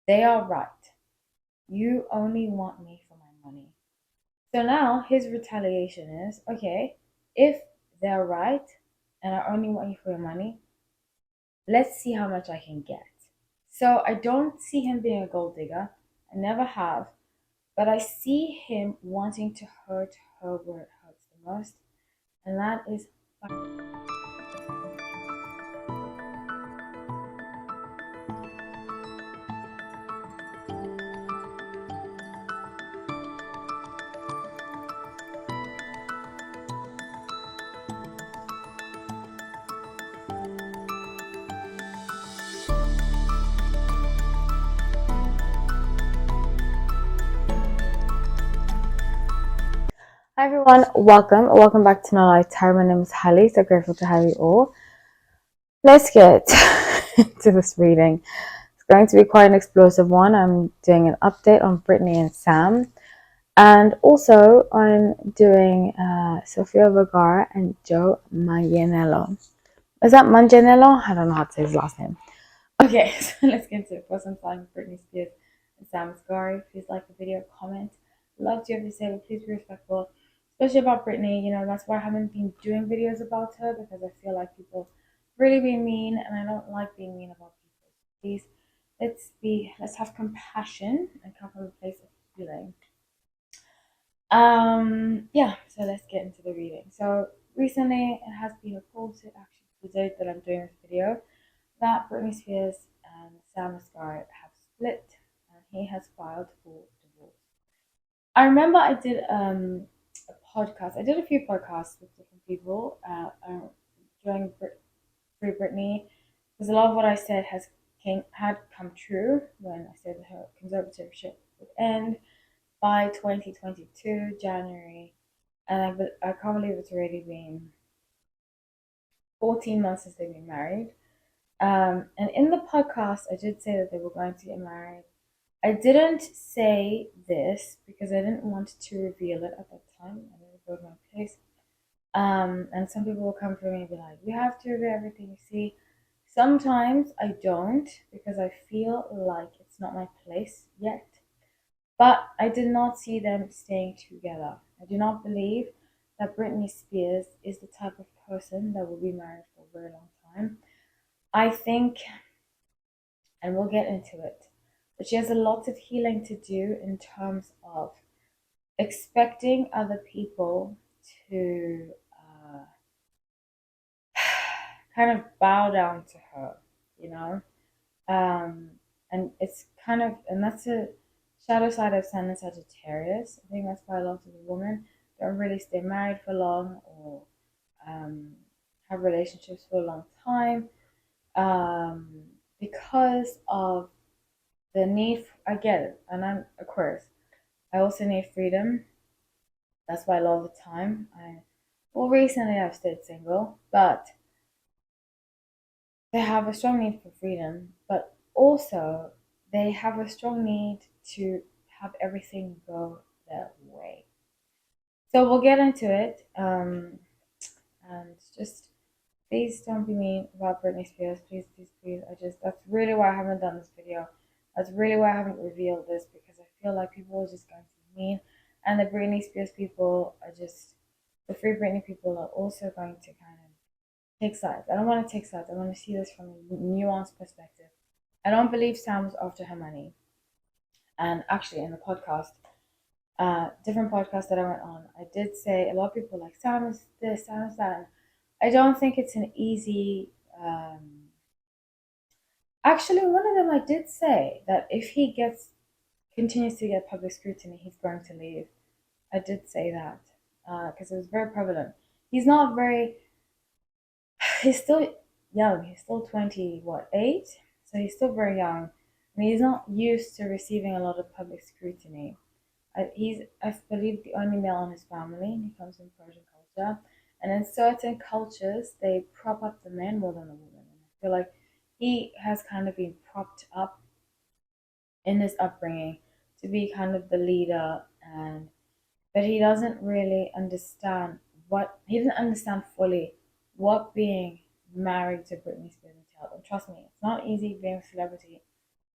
They are right. You only want me for my money. So now his retaliation is, okay, if they're right and I only want you for your money, let's see how much I can get. So I don't see him being a gold digger. I never have. But I see him wanting to hurt her where it hurts the most. And that is. Hi everyone, welcome back to My Life Time. My name is Hallie, so grateful to have you all. Let's get into this reading. It's going to be quite an explosive one. I'm doing an update on Britney and Sam, and also I'm doing Sofia Vergara and Joe Manganiello. Is that Manganiello? I don't know how to say his last name. Okay, so let's get into it. First, I'm starting with Britney Spears and Sam Asghari. Please like the video, comment. Love to have you say, but please be respectful, especially about Britney. That's why I haven't been doing videos about her, because I feel like people really being mean, and I don't like being mean about people. Please, let's have compassion and come from a place of feeling. Yeah, so let's get into the reading. So recently, it has been reported, actually, the date that I'm doing this video, that Britney Spears and Sam Asghari have split, and he has filed for divorce. I remember I did a podcast. I did a few podcasts with different people during Free Britney, because a lot of what I said had come true when I said that her conservatorship would end by 2022 January, and I can't believe it's already been 14 months since they've been married. And in the podcast, I did say that they were going to get married. I didn't say this because I didn't want to reveal it at that time. I didn't go to my place. And some people will come for me and be like, "You have to reveal everything you see." Sometimes I don't, because I feel like it's not my place yet. But I did not see them staying together. I do not believe that Britney Spears is the type of person that will be married for a very long time. I think, and we'll get into it, but she has a lot of healing to do in terms of expecting other people to kind of bow down to her, you know? Um, and it's kind of, and that's a shadow side of Sun and Sagittarius. I think that's why a lot of the women don't really stay married for long, or um, have relationships for a long time, um, because of the need. I get it, and I'm Aquarius. I also need freedom. That's why a lot of the time recently I've stayed single, but they have a strong need for freedom, but also they have a strong need to have everything go their way. So we'll get into it. And just please don't be mean about Britney Spears. Please, please, please. That's really why I haven't done this video. That's really why I haven't revealed this, because I feel like people are just going to be mean. And the Britney Spears people are just, the Free Britney people are also going to kind of take sides. I don't want to take sides. I want to see this from a nuanced perspective. I don't believe Sam was after her money. And actually, in the podcast, different podcasts that I went on, I did say a lot of people like, Sam is this, Sam is that. I don't think it's an easy. Actually, one of them I did say that if he continues to get public scrutiny, he's going to leave. I did say that because it was very prevalent. He's not very. He's still young. He's still 20, what, 8? So he's still very young, and he's not used to receiving a lot of public scrutiny. I believe, the only male in his family. He comes from Persian culture, and in certain cultures, they prop up the man more than the woman. And I feel like he has kind of been propped up in his upbringing to be kind of the leader, and but he doesn't really understand he didn't understand fully what being married to Britney Spears entailed. And trust me, it's not easy being a celebrity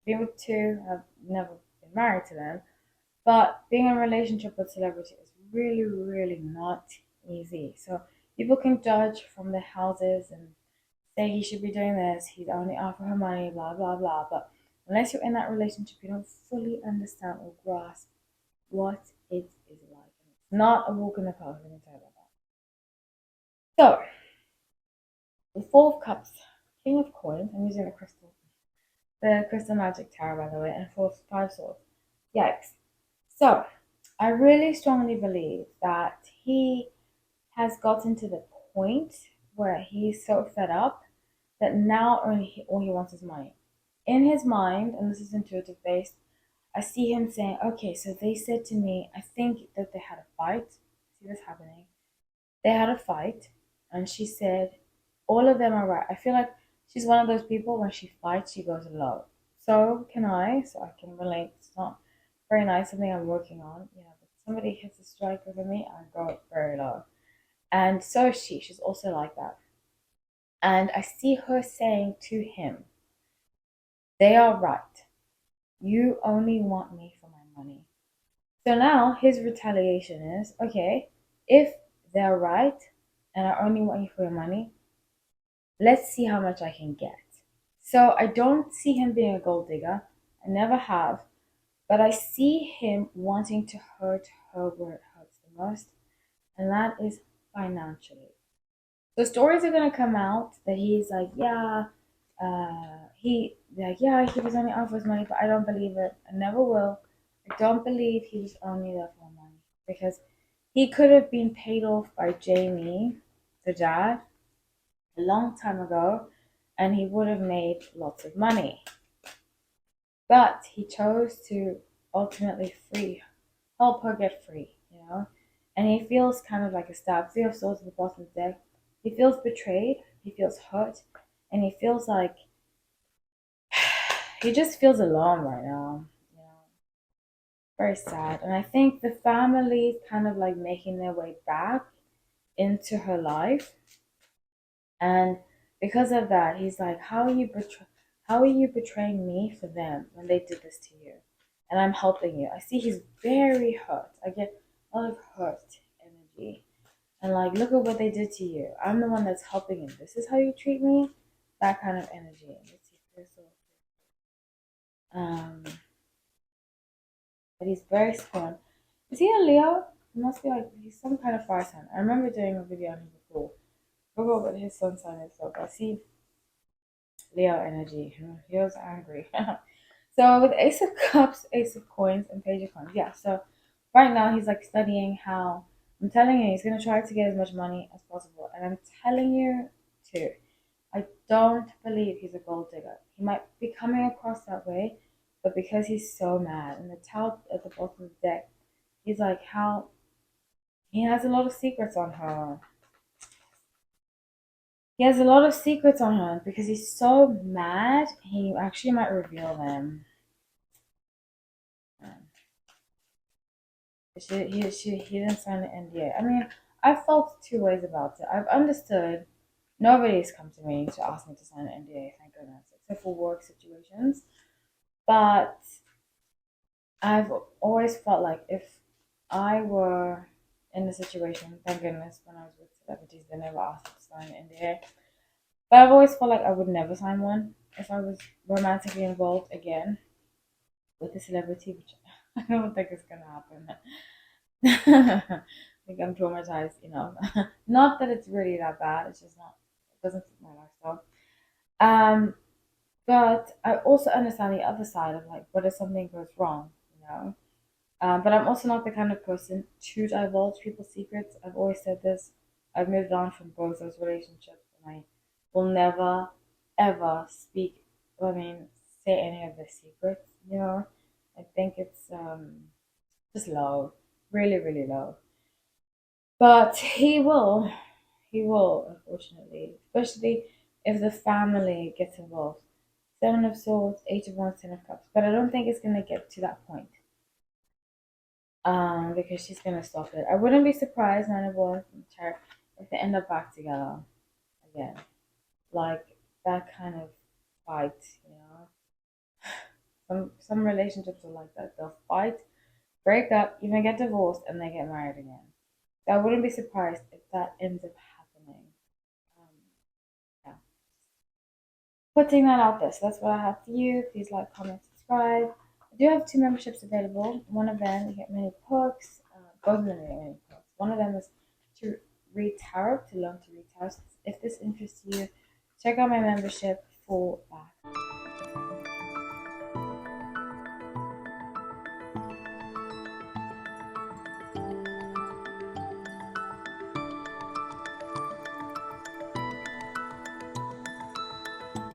Been with two, I've never been married to them. But being in a relationship with celebrity is really, really not easy. So people can judge from the houses and say he should be doing this, he'd only offer her money, blah, blah, blah. But unless you're in that relationship, you don't fully understand or grasp what it is like. It's not a walk in the park, let me tell you about that. So, the Four of Cups, King of Coins, I'm using the Crystal Magic Tarot, by the way, and Four, Five Swords. Yikes. So, I really strongly believe that he has gotten to the point where he's so fed up that now all he wants is money. In his mind, and this is intuitive based, I see him saying, okay, so they said to me, I think that they had a fight. See this happening. They had a fight, and she said, all of them are right. I feel like she's one of those people when she fights, she goes low. So can I, so I can relate. It's not very nice, something I'm working on. Yeah, but somebody hits a strike over me, I go very low. And so is she. She's also like that. And I see her saying to him, they are right. You only want me for my money. So now his retaliation is, okay, if they're right and I only want you for your money, let's see how much I can get. So I don't see him being a gold digger. I never have. But I see him wanting to hurt her where it hurts the most, and that is financially. So stories are gonna come out that he's like, yeah, he was only offers money, but I don't believe it. I never will. I don't believe he was only there for money because he could have been paid off by Jamie, the dad, a long time ago, and he would have made lots of money. But he chose to ultimately help her get free, you know? And he feels kind of like a stab. Three of Swords at the bottom of the deck. He feels betrayed, he feels hurt, and he feels like he just feels alone right now, you know? Very sad. And I think the family is kind of like making their way back into her life. And because of that, he's like, how are you betraying me for them when they did this to you? And I'm helping you. I see he's very hurt. I get a lot of hurt energy. And like, look at what they did to you. I'm the one that's helping you. This is how you treat me? That kind of energy. Let's see, Crystal. Um, but he's very scorned. Is he a Leo? He must be like, he's some kind of fire sign. I remember doing a video on him before. I forgot what his sun sign is, so I see Leo energy. Leo's angry. So with Ace of Cups, Ace of Coins, and Page of Coins, yeah. So right now he's like studying how. I'm telling you, he's gonna try to get as much money as possible, and I'm telling you too. I don't believe he's a gold digger. He might be coming across that way, but because he's so mad, and the tout at the bottom of the deck, he's like how he has a lot of secrets on her. He has a lot of secrets on her because he's so mad. He actually might reveal them. He didn't sign an NDA. I mean, I felt two ways about it. I've understood nobody's come to me to ask me to sign an NDA, thank goodness, except for work situations. But I've always felt like if I were in the situation, thank goodness, when I was with celebrities, they never asked me to sign an NDA. But I've always felt like I would never sign one if I was romantically involved again with a celebrity, which I don't think is gonna happen. I think I'm traumatized, you know. Not that it's really that bad, it's just not, it doesn't fit my lifestyle. Um, but I also understand the other side of like, what if something goes wrong, you know? But I'm also not the kind of person to divulge people's secrets. I've always said this. I've moved on from both those relationships, and I will never, ever speak. I mean, say any of the secrets. You know, I think it's just low, really, really low. But he will, unfortunately, especially if the family gets involved. Seven of Swords, Eight of Wands, Ten of Cups. But I don't think it's gonna get to that point. Because she's gonna stop it. I wouldn't be surprised, Nine of Wands and Chariot, if they end up back together again. Like that kind of fight, you know. Some relationships are like that. They'll fight, break up, even get divorced, and they get married again. So I wouldn't be surprised if that ends up happening. Um, yeah, putting that out there. So that's what I have for you. Please like, comment, subscribe. I do have two memberships available. One of them you get many books. Both of them you get many books. One of them is to read tarot, to learn to read tarot. So if this interests you, check out my membership for that.